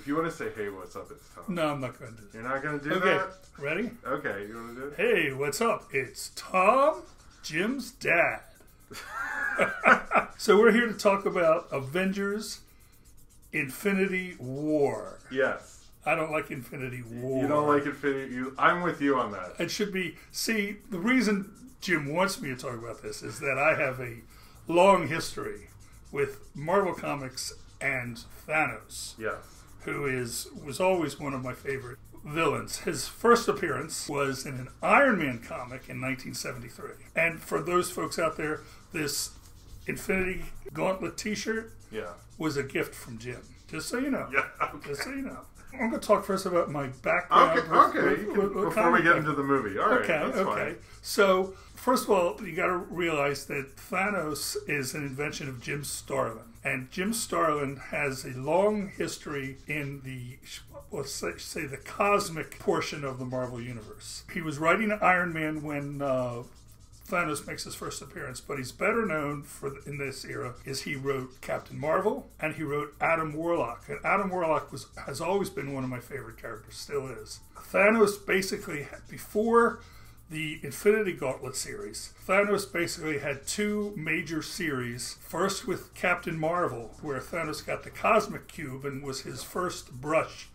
If you want to say, hey, what's up, it's Tom. No, I'm not going to do that. You're not going to do Okay, that? ready? Okay, you want to do it? Hey, what's up? It's Tom, Jim's dad. So we're here to talk about Avengers Infinity War. Yes. I don't like Infinity War. You don't like Infinity... I'm with you on that. It should be... See, the reason Jim wants me to talk about this is that I have a long history with Marvel Comics and Thanos. Yes. Who was always one of my favorite villains. His first appearance was in an Iron Man comic in 1973. And for those folks out there, this Infinity Gauntlet t-shirt was a gift from Jim. Just so you know. Yeah, okay. Just so you know. I'm going to talk first about my background. Okay. Before we get into the movie. All right, that's fine. So, first of all, you got to realize that Thanos is an invention of Jim Starlin. And Jim Starlin has a long history in the, let's say, the cosmic portion of the Marvel Universe. He was writing Iron Man when Thanos makes his first appearance, but he's better known in this era is he wrote Captain Marvel and he wrote Adam Warlock. And Adam Warlock has always been one of my favorite characters, still is. Thanos basically, before the Infinity Gauntlet series, Thanos basically had two major series. First with Captain Marvel, where Thanos got the Cosmic Cube and was his first brush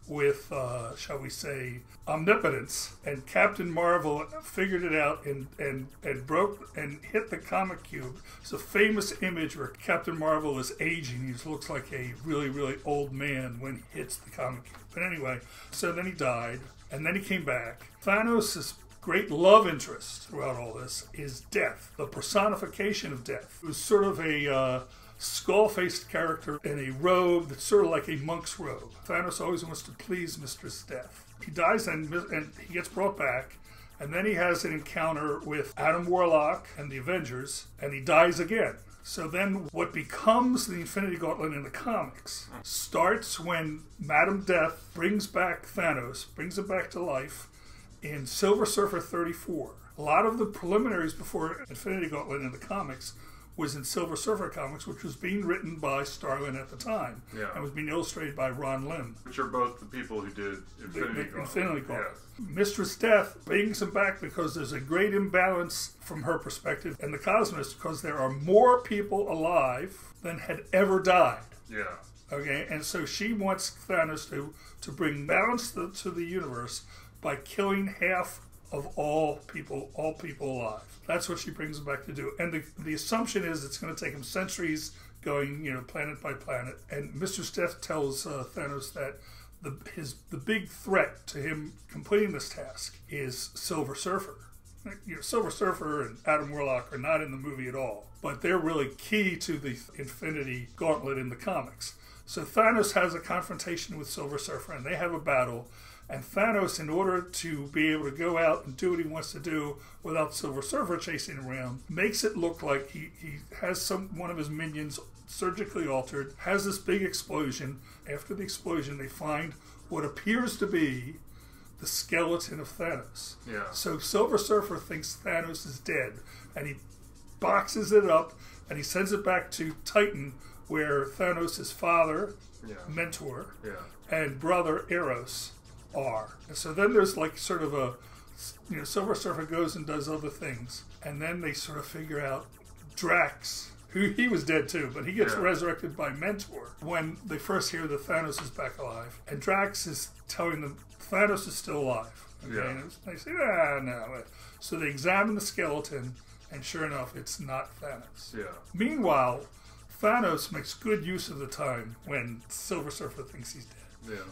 with, shall we say, omnipotence. And Captain Marvel figured it out and broke and hit the Comic Cube. It's a famous image where Captain Marvel is aging. He looks like a really, really old man when he hits the Comic Cube. But anyway, so then he died, and then he came back. Thanos' great love interest throughout all this is death, the personification of death. It was sort of a skull-faced character in a robe that's sort of like a monk's robe. Thanos always wants to please Mistress Death. He dies and he gets brought back, and then he has an encounter with Adam Warlock and the Avengers, and he dies again. So then what becomes the Infinity Gauntlet in the comics starts when Madam Death brings back Thanos, brings him back to life, in Silver Surfer 34. A lot of the preliminaries before Infinity Gauntlet in the comics was in Silver Surfer comics, which was being written by Starlin at the time. Yeah. And was being illustrated by Ron Lim. Which are both the people who did Infinity Gauntlet. Yes. Mistress Death brings him back because there's a great imbalance from her perspective and the cosmos, because there are more people alive than had ever died. Yeah. Okay, and so she wants Thanos to bring balance to the universe by killing half of all people alive. That's what she brings him back to do. And the assumption is it's going to take him centuries going, planet by planet. And Mistress Death tells Thanos that the big threat to him completing this task is Silver Surfer. Silver Surfer and Adam Warlock are not in the movie at all, but they're really key to the Infinity Gauntlet in the comics. So Thanos has a confrontation with Silver Surfer, and they have a battle. And Thanos, in order to be able to go out and do what he wants to do without Silver Surfer chasing him around, makes it look like he has one of his minions surgically altered, has this big explosion. After the explosion, they find what appears to be the skeleton of Thanos. Yeah. So Silver Surfer thinks Thanos is dead, and he boxes it up, and he sends it back to Titan, where Thanos' father, mentor, and brother Eros are. And so then there's like sort of a, Silver Surfer goes and does other things, and then they sort of figure out Drax, who he was dead too, but he gets resurrected by Mentor when they first hear that Thanos is back alive, and Drax is telling them Thanos is still alive. Okay? And they say, no. So they examine the skeleton, and sure enough, it's not Thanos. Yeah. Meanwhile, Thanos makes good use of the time when Silver Surfer thinks he's dead.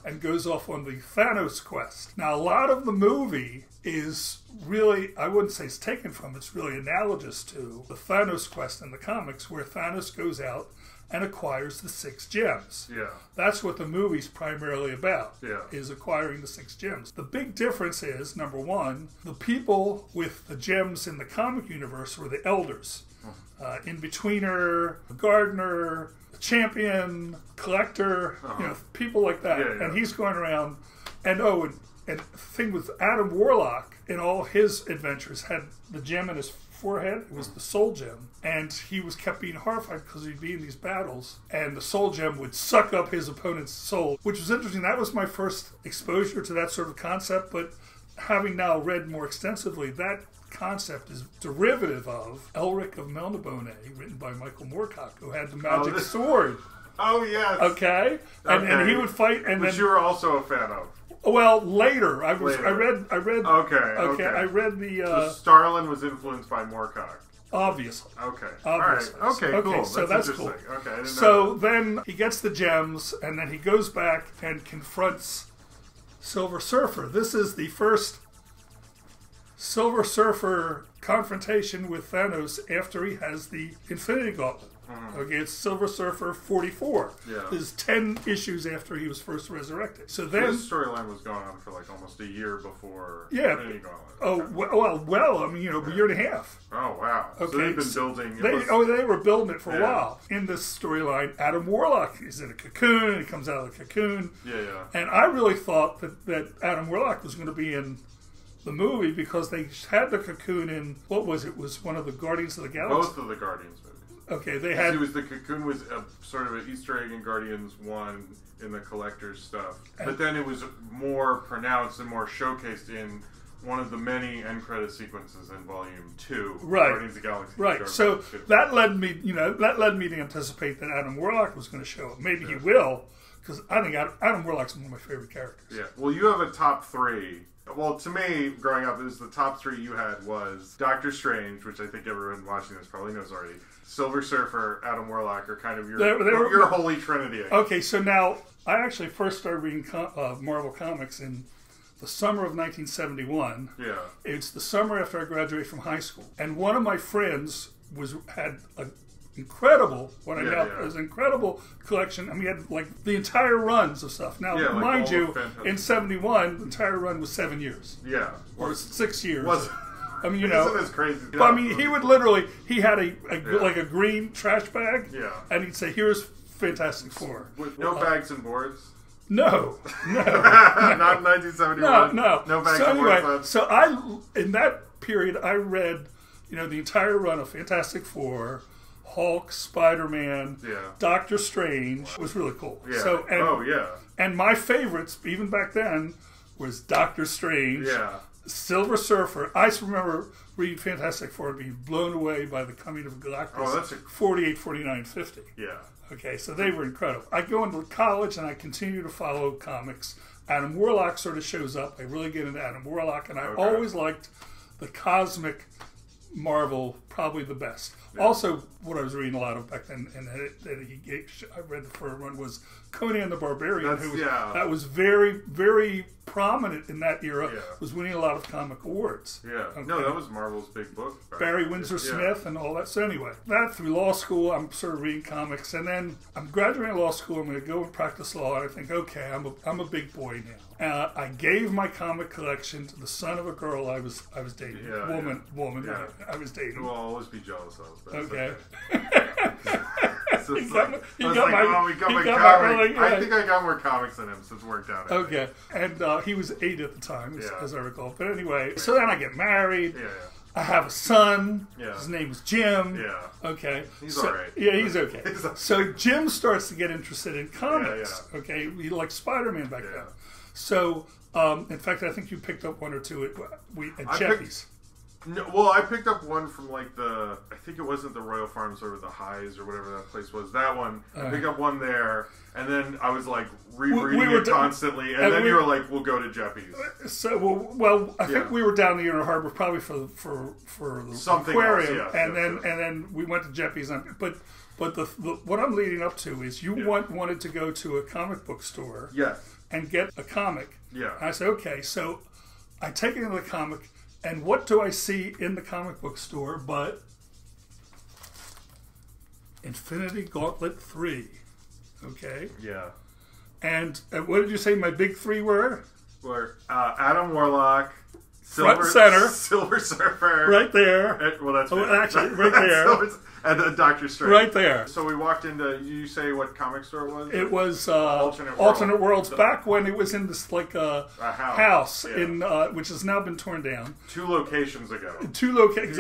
And goes off on the Thanos quest. Now, a lot of the movie is really, I wouldn't say it's taken from, it's really analogous to the Thanos quest in the comics, where Thanos goes out and acquires the 6 gems. Yeah. That's what the movie's primarily about, is acquiring the 6 gems. The big difference is, number one, the people with the gems in the comic universe were the elders. In-betweener, gardener, champion, collector, people like that. And he's going around, and the thing with Adam Warlock in all his adventures had the gem in his forehead. It was the soul gem. And he was kept being horrified because he'd be in these battles, and the soul gem would suck up his opponent's soul, which was interesting. That was my first exposure to that sort of concept, but having now read more extensively, that concept is derivative of Elric of Melniboné, written by Michael Moorcock, who had the magic sword. Oh, yes. Okay? And he would fight, and which you were also a fan of. Well, later. I read. Okay. I read the. So Starlin was influenced by Moorcock. Obviously. Okay. Obviously. All right. Okay, cool. So that's cool. Okay, I didn't so then he gets the gems, and then he goes back and confronts Silver Surfer. This is the first Silver Surfer confrontation with Thanos after he has the Infinity Gauntlet. Okay, it's Silver Surfer 44. Yeah. There's 10 issues after he was first resurrected. So then this storyline was going on for like almost a year before Infinity Gauntlet. Oh, well, I mean, a year and a half. Oh, wow. Okay. So they've been building... They were building it for a while. In this storyline, Adam Warlock is in a cocoon, and he comes out of the cocoon. Yeah. And I really thought that Adam Warlock was going to be in the movie because they had the cocoon in, what was it? It was one of the Guardians of the Galaxy? Both of the Guardians movies. Okay, they had... The cocoon was a sort of an Easter egg in Guardians 1 in the collector's stuff. But then it was more pronounced and more showcased in one of the many end credit sequences in Volume 2. Right. Guardians of the Galaxy. Right. So that led me to anticipate that Adam Warlock was going to show up. Maybe he will, because I think Adam Warlock's one of my favorite characters. Yeah. Well, you have a top 3. Well, to me, growing up, it was the top 3 you had was Doctor Strange, which I think everyone watching this probably knows already. Silver Surfer, Adam Warlock are kind of your holy trinity. Okay, so now, I actually first started reading Marvel Comics in the summer of 1971. Yeah. It's the summer after I graduated from high school. And one of my friends had an incredible collection. I mean, he had like the entire runs of stuff. Now, mind you, in 71, the entire run was 7 years. Yeah. Or 6 years. I mean, isn't this crazy? But I mean, he would literally, he had like a green trash bag, and he'd say, "Here's Fantastic Four." With no bags and boards? No. Not in 1971? No bags and boards. So in that period, I read, the entire run of Fantastic Four, Hulk, Spider-Man, Doctor Strange was really cool. Yeah. So, and my favorites, even back then, was Doctor Strange, Silver Surfer. I remember reading Fantastic Four and being blown away by the coming of Galactus. Oh, that's 48, 49, 50. Yeah. Okay, so they were incredible. I go into college and I continue to follow comics. Adam Warlock sort of shows up. I really get into Adam Warlock, and I always liked the cosmic Marvel probably the best. Yeah. Also, what I was reading a lot of back then, and I read the first one, was Conan the Barbarian, that was very, very prominent in that era, was winning a lot of comic awards. Yeah. Okay. No, that was Marvel's big book. Right? Barry Windsor Smith and all that. So anyway, that through law school, I'm sort of reading comics, and then I'm graduating law school, I'm going to go and practice law, and I think, okay, I'm a big boy now. I gave my comic collection to the son of a girl I was dating. Woman I was dating. Who I'll always be jealous of. Okay. So we got my comic. I think I got more comics than him, so it's worked out. Okay. And he was 8 at the time, as I recall. But anyway, so then I get married. Yeah. I have a son. Yeah. His name is Jim. Yeah. Okay. He's all right. Yeah, he's okay. So Jim starts to get interested in comics. Yeah. Okay. He liked Spider-Man back then. So, in fact, I think you picked up one or two at Jeffy's. Well, I picked up one from I think it wasn't the Royal Farms or the Highs or whatever that place was. That one, I picked up one there, and then I was like rereading it constantly, and then you were like, "We'll go to Jeffy's." So, I think we were down the Inner Harbor probably for the something aquarium, else, and then we went to Jeffy's. But what I'm leading up to is you wanted to go to a comic book store, and get a comic. Yeah. And I said, okay, so I take it into the comic. And what do I see in the comic book store but Infinity Gauntlet 3? Okay? Yeah. And what did you say my big 3 were? Adam Warlock, Front center. Silver Surfer. Right there. Well, that's actually, right there. And Doctor Strange. Right there. So we walked into, you say what comic store it was? It was Alternate Worlds, back when it was in this like a house in which has now been torn down. 2 locations ago. Two locations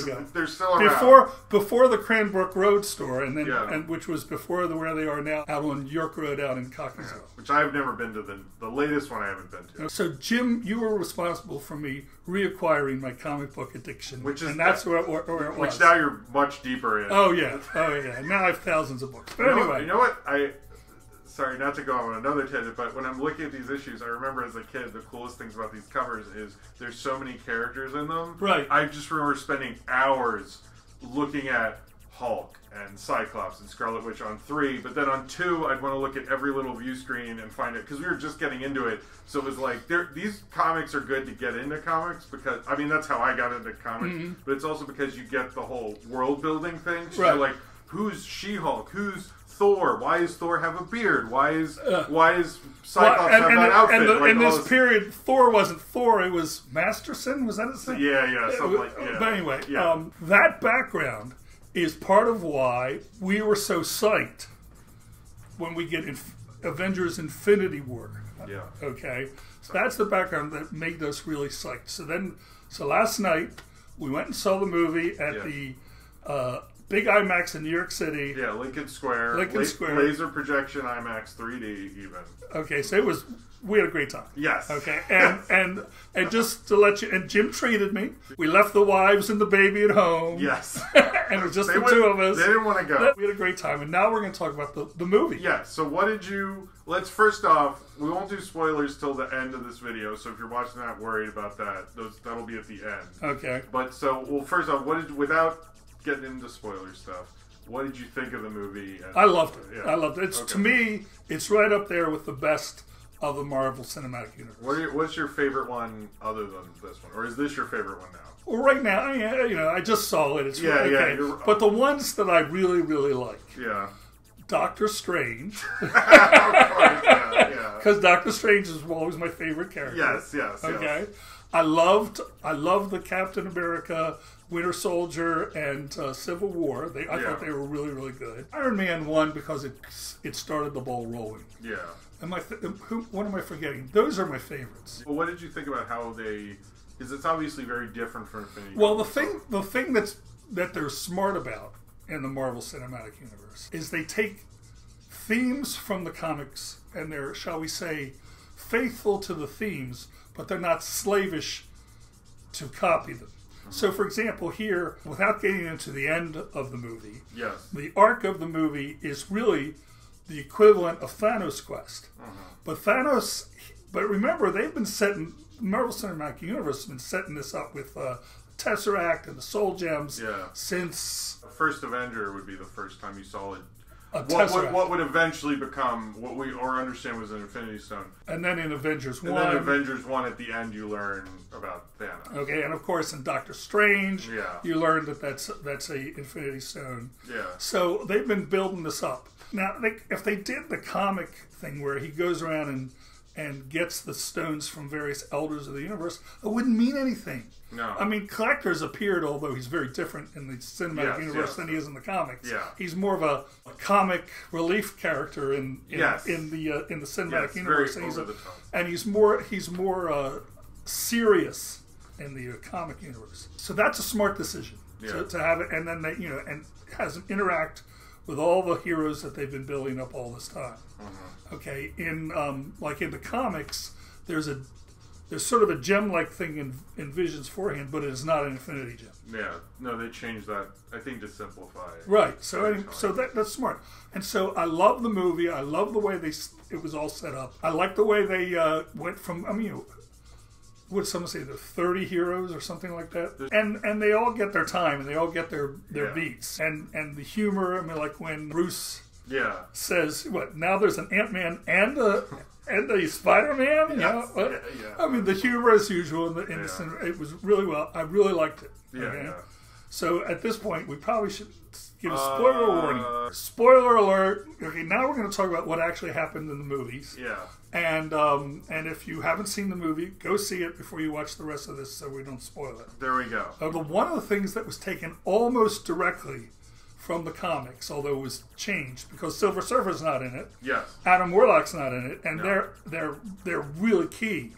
ago. They're still around. Before the Cranbrook Road store, and then and which was before where they are now, out on York Road out in Cockeysville. Which I've never been to. The latest one I haven't been to. So Jim, you were responsible for me reacquiring my comic book addiction, that's where it was. Which now you're much deeper in. Oh yeah. Now I have thousands of books. But anyway, you know what? Sorry, not to go on another tangent, but when I'm looking at these issues, I remember as a kid, the coolest things about these covers is there's so many characters in them. Right. I just remember spending hours looking at Hulk and Cyclops and Scarlet Witch on 3, but then on 2, I'd want to look at every little view screen and find it, because we were just getting into it, so it was like, these comics are good to get into comics, because, I mean, that's how I got into comics, but it's also because you get the whole world building thing, so you're like, who's She-Hulk, who's Thor, why does Thor have a beard, why is Cyclops have that outfit? In this period, Thor wasn't Thor, it was Masterson, was that his name? Yeah, something like, But anyway, that background is part of why we were so psyched when we get Avengers Infinity War. Yeah. Okay? So that's the background that made us really psyched. So last night, we went and saw the movie at the big IMAX in New York City. Yeah, Lincoln Square. Square. Laser projection IMAX 3D even. Okay, so we had a great time. Yes. Okay, and just to let you, and Jim treated me. We left the wives and the baby at home. Yes. And it was just the two of us. They didn't want to go. We had a great time, and now we're going to talk about the movie. Yeah, so what did you... Let's first off, we won't do spoilers till the end of this video, so if you're watching that worried about that, that'll be at the end. Okay. But first off, without getting into spoiler stuff, what did you think of the movie? I loved it. Yeah. I loved it. To me, it's right up there with the best of the Marvel Cinematic Universe. What's your favorite one other than this one? Or is this your favorite one now? Well, right now, I just saw it. It's okay. But the ones that I really, really like. Yeah. Doctor Strange. Of course, because Doctor Strange is always my favorite character. Yes. Okay. I loved the Captain America, Winter Soldier, and Civil War. I thought they were really, really good. Iron Man won because it started the ball rolling. Yeah. What am I forgetting? Those are my favorites. Well, what did you think about how they? Because it's obviously very different from Infinity. Well, the thing that they're smart about in the Marvel Cinematic Universe is they take themes from the comics and they're, shall we say, faithful to the themes, but they're not slavish to copy them. Mm-hmm. So, for example, here, without getting into the end of the movie, the arc of the movie is really the equivalent of Thanos' quest. Mm-hmm. But remember, they've been setting, Marvel Cinematic Universe has been setting this up with Tesseract and the Soul Gems since... The first Avenger would be the first time you saw it. What would eventually become what we understand was an Infinity Stone. And then in Avengers 1... And then Avengers 1 at the end you learn about Thanos. Okay, and of course in Doctor Strange you learn that that's a Infinity Stone. Yeah. So they've been building this up. Now, if they did the comic thing where he goes around and gets the stones from various elders of the universe, it wouldn't mean anything. No. I mean, Collector's appeared, although he's very different in the cinematic universe than he is in the comics. Yeah. He's more of a comic relief character in the cinematic universe. Very over the top. And he's more serious in the comic universe. So that's a smart decision to have it, and then and has an interact with all the heroes that they've been building up all this time. Mm-hmm. Okay, in the comics, there's sort of a gem-like thing in Vision's forehand, but it is not an Infinity Gem. Yeah, no, they changed that, I think, to simplify it. Right, so that's smart. And so I love the movie. I love the way it was all set up. I like the way they went from, would someone say, the 30 heroes or something like that? And they all get their time, and they all get their beats. And the humor, like when Bruce says, now there's an Ant-Man and a Spider-Man? Yes. I mean, the humor as usual in the cinema, it was really well. I really liked it. Yeah. So at this point, we probably should give a spoiler warning. Spoiler alert. Okay, now we're going to talk about what actually happened in the movies. Yeah. And if you haven't seen the movie, go see it before you watch the rest of this so we don't spoil it. There we go. But one of the things that was taken almost directly from the comics, although it was changed because Silver Surfer's not in it. Yes. Adam Warlock's not in it, and they're really key.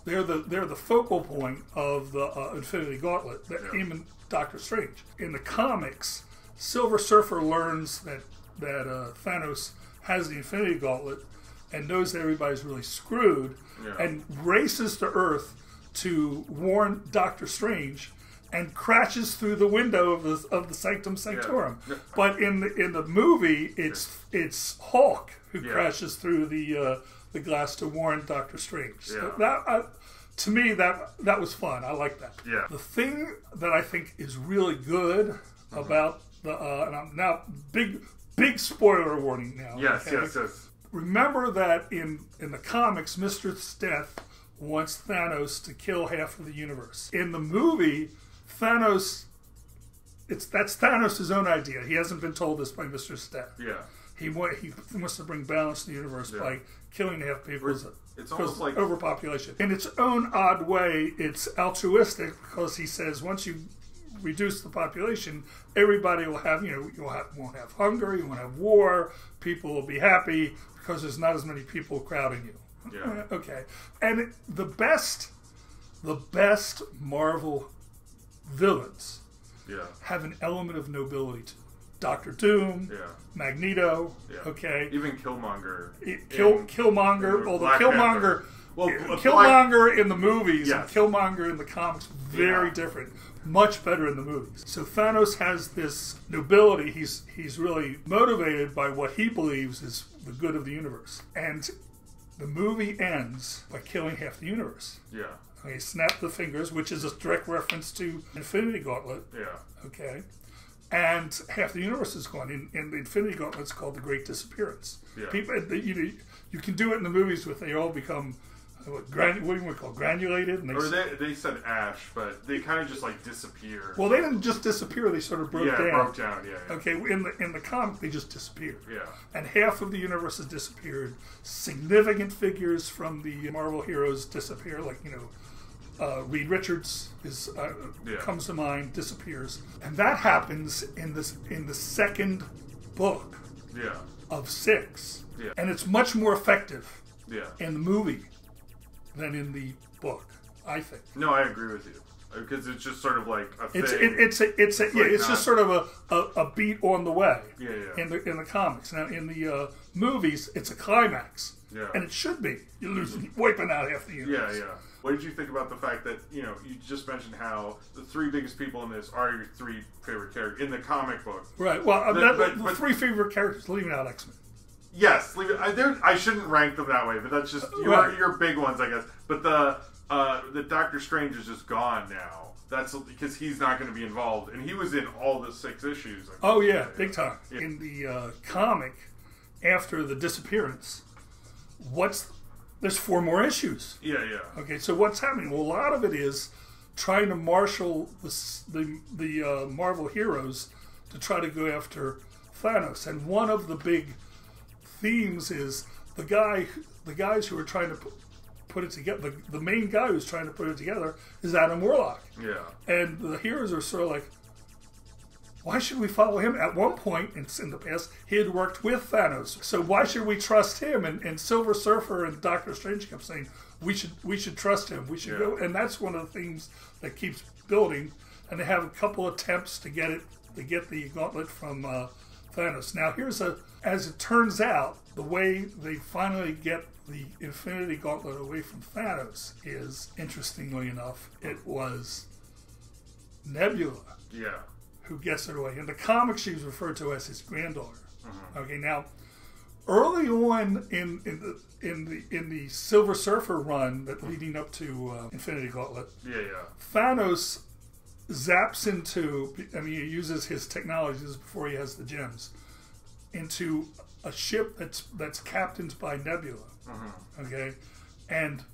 They're the focal point of the Infinity Gauntlet, him and Doctor Strange. In the comics, Silver Surfer learns that Thanos has the Infinity Gauntlet and knows that everybody's really screwed, and races to Earth to warn Doctor Strange, and crashes through the window of the Sanctum Sanctorum. Yeah. But in the movie, it's Hulk who crashes through the glass to warn Doctor Strange. So that to me that was fun. I like that. Yeah. The thing that I think is really good about the and I'm now big spoiler warning now. Yes. Remember that in the comics, Mr. Death wants Thanos to kill half of the universe. In the movie, Thanos, that's Thanos' own idea. He hasn't been told this by Mr. Death. Yeah. He wants to bring balance to the universe by killing half people. It's almost like overpopulation. In its own odd way, it's altruistic because he says once you reduce the population, everybody will have, won't have hunger, you won't have war, people will be happy because there's not as many people crowding you. Yeah. Okay. And the best Marvel villains have an element of nobility to them. Doctor Doom, Magneto, okay. Even Killmonger. Killmonger, although Killmonger... Killmonger in the movies and Killmonger in the comics, very different. Much better in the movies. So Thanos has this nobility. He's really motivated by what he believes is the good of the universe. And the movie ends by killing half the universe. Yeah. Okay, snap the fingers, which is a direct reference to Infinity Gauntlet. Yeah. Okay. And half the universe is gone. In the Infinity Gauntlet, it's called the Great Disappearance. Yeah. People, you can do it in the movies where they all become, what do you want to call granulated? And they said ash, but they kind of just like disappear. Well, they didn't just disappear; they sort of broke down. Yeah, broke down. Yeah. Okay, in the comic, they just disappeared. Yeah. And half of the universe has disappeared. Significant figures from the Marvel heroes disappear, like Reed Richards comes to mind, disappears, and that happens in the second book of 6, and it's much more effective in the movie than in the book, I think. No, I agree with you because it's just sort of like a thing. It's just sort of a beat on the way. Yeah. In the comics. Now in the movies, it's a climax. Yeah. And it should be. You're wiping out half the universe. Yeah. What did you think about the fact that, you just mentioned how the 3 biggest people in this are your 3 favorite characters in the comic book? Right. Well, the 3 favorite characters, leaving out X-Men. Yes, leave it. I shouldn't rank them that way, but that's just your big ones, I guess. But the Doctor Strange is just gone now. That's because he's not going to be involved, and he was in all the 6 issues. Oh yeah, big time. Yeah. In the comic, after the disappearance, there's 4 more issues. Yeah. Okay, so what's happening? Well, a lot of it is trying to marshal the Marvel heroes to try to go after Thanos, and one of the big themes is the guys who are trying to put it together. The main guy who's trying to put it together is Adam Warlock. Yeah, and the heroes are sort of like, why should we follow him? At one point in the past, he had worked with Thanos, so why should we trust him? And Silver Surfer and Doctor Strange kept saying we should trust him. We should go, and that's one of the things that keeps building. And they have a couple attempts to get the gauntlet from Thanos. Now as it turns out, the way they finally get the Infinity Gauntlet away from Thanos is, interestingly enough, it was Nebula. Yeah. Who gets it away. In the comics, she's referred to as his granddaughter. Mm-hmm. Okay, now, early on in the Silver Surfer run that leading up to Infinity Gauntlet, Thanos zaps into, he uses his technologies before he has the gems, into a ship that's captained by Nebula. Mm-hmm. Okay, and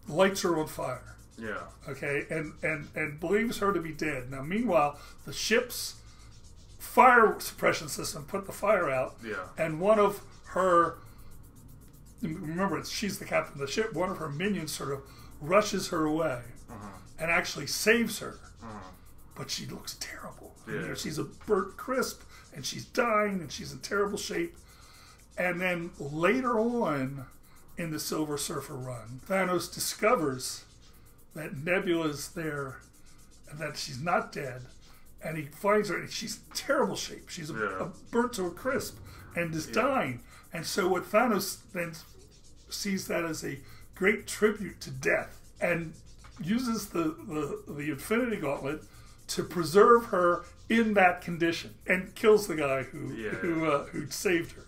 lights are on fire. Yeah. Okay, and believes her to be dead. Now, meanwhile, the ship's fire suppression system put the fire out. Yeah. And one of her, remember, she's the captain of the ship, one of her minions sort of rushes her away and actually saves her. But she looks terrible. Yeah. You know, she's a burnt crisp, and she's dying, and she's in terrible shape. And then later on in the Silver Surfer run, Thanos discovers that Nebula's there and that she's not dead. And he finds her, and she's in terrible shape. She's a burnt to a crisp and is dying. And so what Thanos then sees that as a great tribute to death and uses the Infinity Gauntlet to preserve her in that condition and kills the guy who saved her.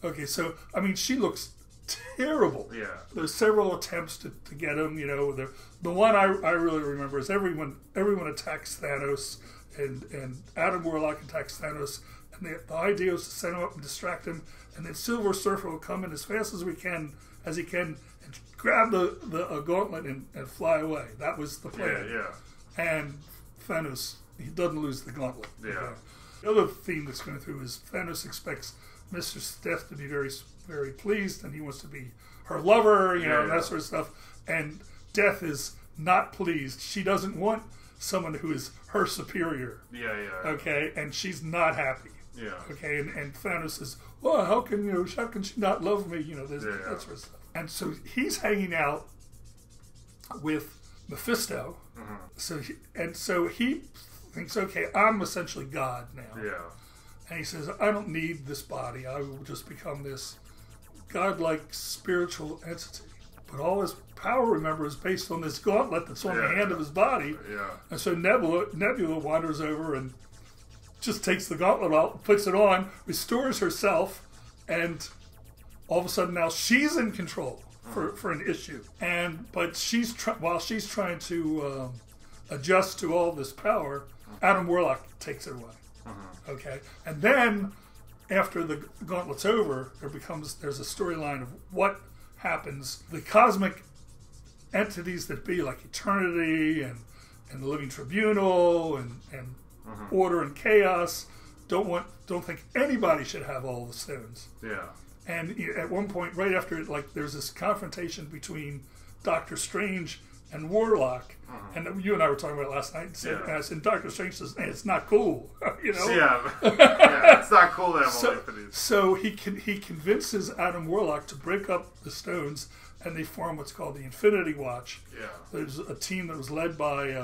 Okay, so I mean, she looks terrible. Yeah. There's several attempts to get him. You know, the one I really remember is everyone attacks Thanos, and Adam Warlock attacks Thanos, and the idea is to send him up and distract him, and then Silver Surfer will come in as fast as he can, and grab the gauntlet and fly away. That was the plan. And Thanos, he doesn't lose the gauntlet. The other theme that's going through is Thanos expects Mistress Death to be very, very pleased, and he wants to be her lover, you know, and that sort of stuff. And Death is not pleased. She doesn't want someone who is her superior. Okay, and she's not happy. Okay, and Thanos says, "Well, how can she not love me?" You know, that sort of stuff. And so he's hanging out with Mephisto. So he thinks, okay, I'm essentially God now. And he says, I don't need this body. I will just become this godlike spiritual entity. But all his power, remember, is based on this gauntlet that's on the hand of his body. And so Nebula wanders over and just takes the gauntlet out, puts it on, restores herself, and all of a sudden now she's in control for an issue. But while she's trying to adjust to all this power, Adam Warlock takes it away. Okay, and then after the gauntlet's over, there's a storyline of what happens. The cosmic entities that be, like Eternity and the Living Tribunal and Order and Chaos, don't think anybody should have all the stones. And at one point, right after it, like, there's this confrontation between Doctor Strange and Warlock, and you and I were talking about it last night. And Doctor Strange says, "Hey, it's not cool," you know. It's not cool to have all infinity. So he convinces Adam Warlock to break up the stones, and they form what's called the Infinity Watch. There's a team that was led by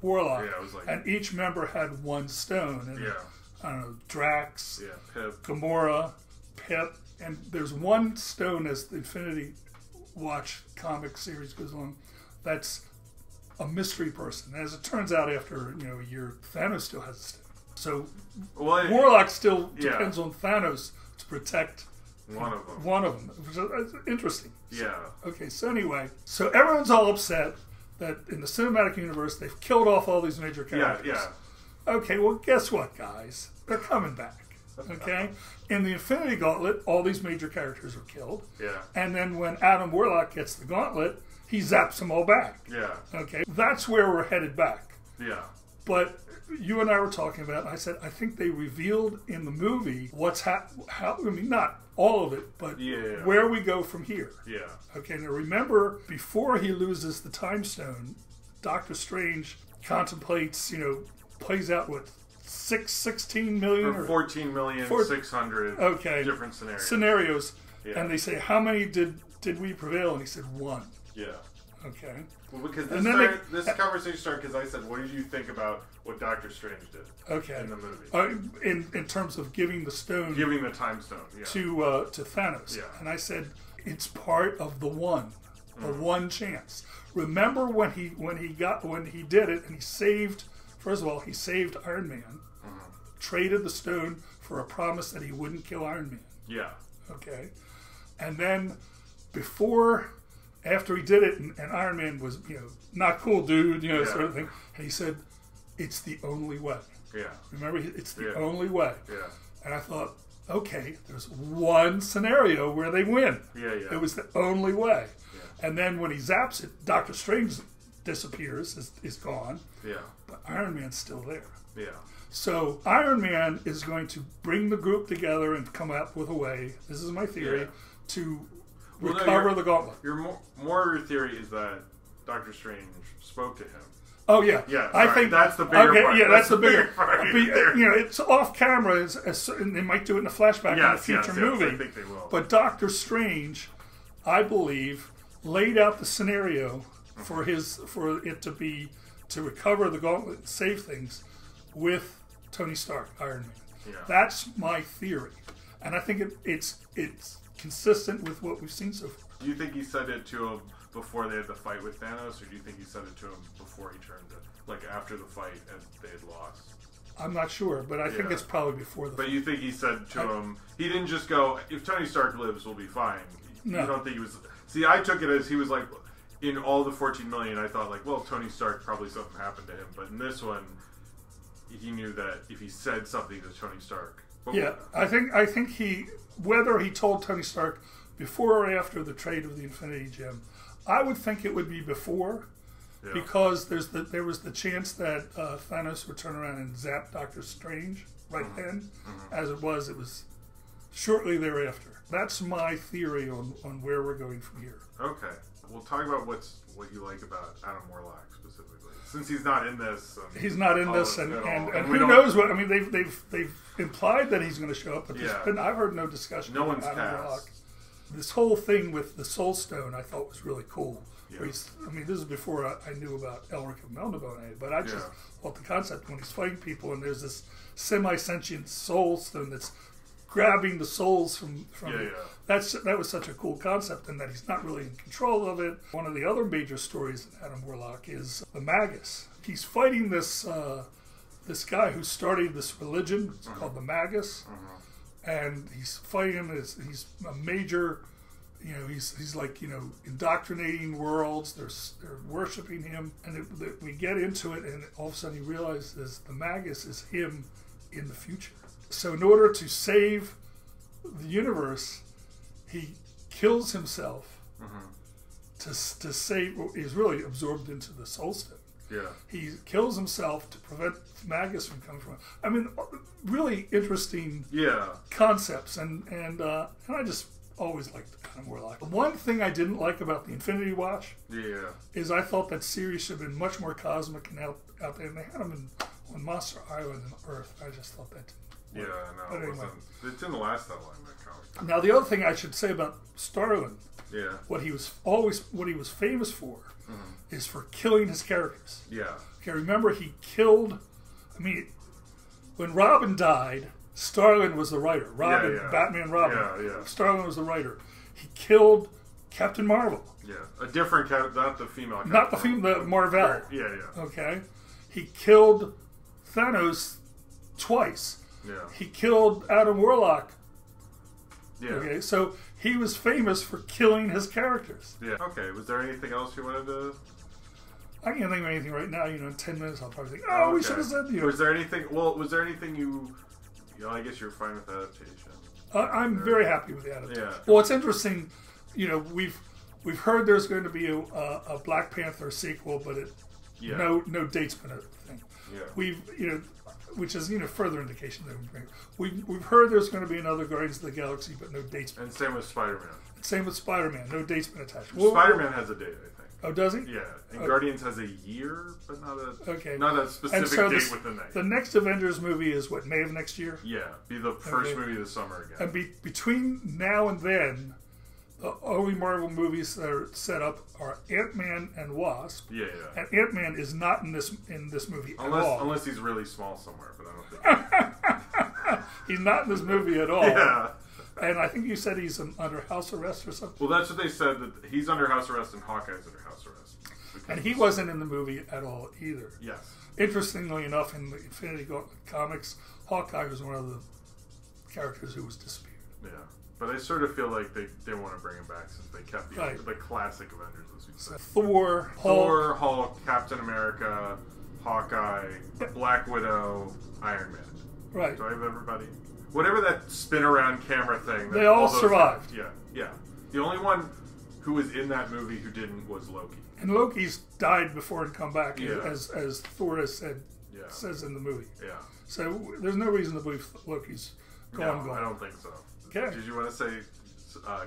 Warlock, and each member had one stone. And, I don't know, Drax, Pip, Gamora, Pip, and there's one stone as the Infinity Watch comic series goes on. That's a mystery person. As it turns out, after a year, Thanos still has a stone. So Warlock still depends on Thanos to protect one of them. Which is interesting. Okay, so anyway, so everyone's all upset that in the cinematic universe they've killed off all these major characters. Okay, well, guess what, guys? They're coming back. Okay? In the Infinity Gauntlet, all these major characters are killed. And then when Adam Warlock gets the gauntlet, he zaps them all back. Okay, that's where we're headed back. But you and I were talking about, I said, I think they revealed in the movie I mean, not all of it, but where we go from here. Okay, now remember, before he loses the Time Stone, Doctor Strange contemplates, plays out what, 16 million or 14 million 600 different scenarios. And they say, how many did we prevail? And he said, 1. Okay. Well, because this conversation started because I said, what did you think about what Doctor Strange did in the movie? In terms of giving the stone... Giving the Time Stone, to Thanos. And I said, it's part of the one chance. Remember when he did it and he saved... First of all, he saved Iron Man, traded the stone for a promise that he wouldn't kill Iron Man. Okay. And then after he did it, and Iron Man was, not cool, dude, sort of thing, and he said, it's the only way. Remember, it's the only way. And I thought, okay, there's one scenario where they win. It was the only way. And then when he zaps it, Doctor Strange disappears, is gone. Yeah. But Iron Man's still there. Yeah. So Iron Man is going to bring the group together and come up with a way, this is my theory, to recover the gauntlet. More your theory is that Doctor Strange spoke to him. Oh yeah, yeah. I think that's the bigger part. Yeah, that's the bigger part. It's off camera, and they might do it in a flashback in a future movie. I think they will. But Doctor Strange, I believe, laid out the scenario for it to recover the gauntlet and save things with Tony Stark, Iron Man. Yeah. That's my theory, and I think it's consistent with what we've seen so far. Do you think he said it to him before they had the fight with Thanos, or do you think he said it to him before he turned it, like after the fight and they had lost? I'm not sure, but I think it's probably before the fight. But you think he said to him, he didn't just go, if Tony Stark lives, we'll be fine. No. You don't think he was... See, I took it as he was like, in all the 14 million, I thought like, well, Tony Stark, probably something happened to him. But in this one, he knew that if he said something to Tony Stark... I think he, whether he told Tony Stark before or after the trade of the Infinity Gem, I would think it would be before, because there was the chance that Thanos would turn around and zap Doctor Strange then. As it was shortly thereafter. That's my theory on where we're going from here. Okay, we'll talk about what you like about Adam Warlock specifically, since he's not in this. He's not in this, and who knows what? I mean, they've implied that he's going to show up, but I've heard no discussion. No one's Adam cast. Warlock. This whole thing with the Soul Stone, I thought was really cool. Yeah. This is before I knew about Elric of Melniboné, but I just thought the concept when he's fighting people and there's this semi-sentient Soul Stone that's grabbing the souls from that was such a cool concept, and that he's not really in control of it. One of the other major stories in Adam Warlock is the Magus. He's fighting this guy who started this religion. It's called the Magus. And he's fighting him. He's a major, he's like, indoctrinating worlds. They're worshiping him, and we get into it, and all of a sudden he realizes the Magus is him in the future. So in order to save the universe, he kills himself to save. He's really absorbed into the Soul Stone. Yeah. He kills himself to prevent Magus from coming from. I mean, really interesting concepts, and I just always liked Adam Warlock. One thing I didn't like about the Infinity Watch is I thought that series should have been much more cosmic and out there, and they had him on Monster Island and Earth. I just thought that didn't work. Yeah, no, it didn't last that long, that comic. Now, the other thing I should say about Starlin, what he was famous for, is for killing his characters. Yeah. Okay, remember he killed. I mean, when Robin died, Starlin was the writer. Batman Robin. Yeah. Starlin was the writer. He killed Captain Marvel. Yeah, a different Captain, not the female Captain. Not the female, the Marvel. Yeah. Okay, he killed Thanos twice. Yeah. He killed Adam Warlock. Yeah. Okay, so he was famous for killing his characters. Yeah. Okay, was there anything else you wanted to... I can't think of anything right now. In 10 minutes I'll probably think, we should have said... Was there anything... Well, was there anything you... I guess you're fine with the adaptation. I'm very happy with the adaptation. Yeah. Well, it's interesting. We've heard there's going to be a Black Panther sequel, but no date's been a thing. Yeah. Which is further indication that we've heard there's going to be another Guardians of the Galaxy, but no dates. And same with Spider-Man. Same with Spider-Man. No date's been attached. Spider-Man has a date, I think. Oh, does he? Yeah. And Guardians has a year, but not a specific date within that. The next Avengers movie is what, May of next year? Yeah. Be the first movie of the summer again. And between now and then, the only Marvel movies that are set up are Ant-Man and Wasp. Yeah. And Ant-Man is not in this movie at all. Unless he's really small somewhere, but I don't think he's not in this movie at all. Yeah. And I think you said he's under house arrest or something. Well, that's what they said, that he's under house arrest and Hawkeye's under house arrest. And he wasn't in the movie at all either. Yes. Interestingly enough, in the Infinity Comics, Hawkeye was one of the characters who was disappeared. Yeah. But I sort of feel like they want to bring him back since they kept the classic Avengers, as we said. Thor, Hulk, Captain America, Hawkeye, Black Widow, Iron Man. Right. Do I have everybody? Whatever that spin around camera thing. They all survived. Yeah. The only one who was in that movie who didn't was Loki. And Loki's died before and come back, as Thor has said, says in the movie. Yeah. So there's no reason to believe Loki's gone. I don't think so. Okay. Did you want to say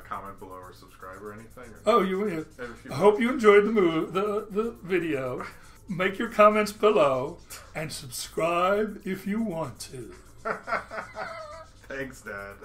comment below or subscribe or anything? I hope you enjoyed the video. Make your comments below and subscribe if you want to. Thanks, Dad.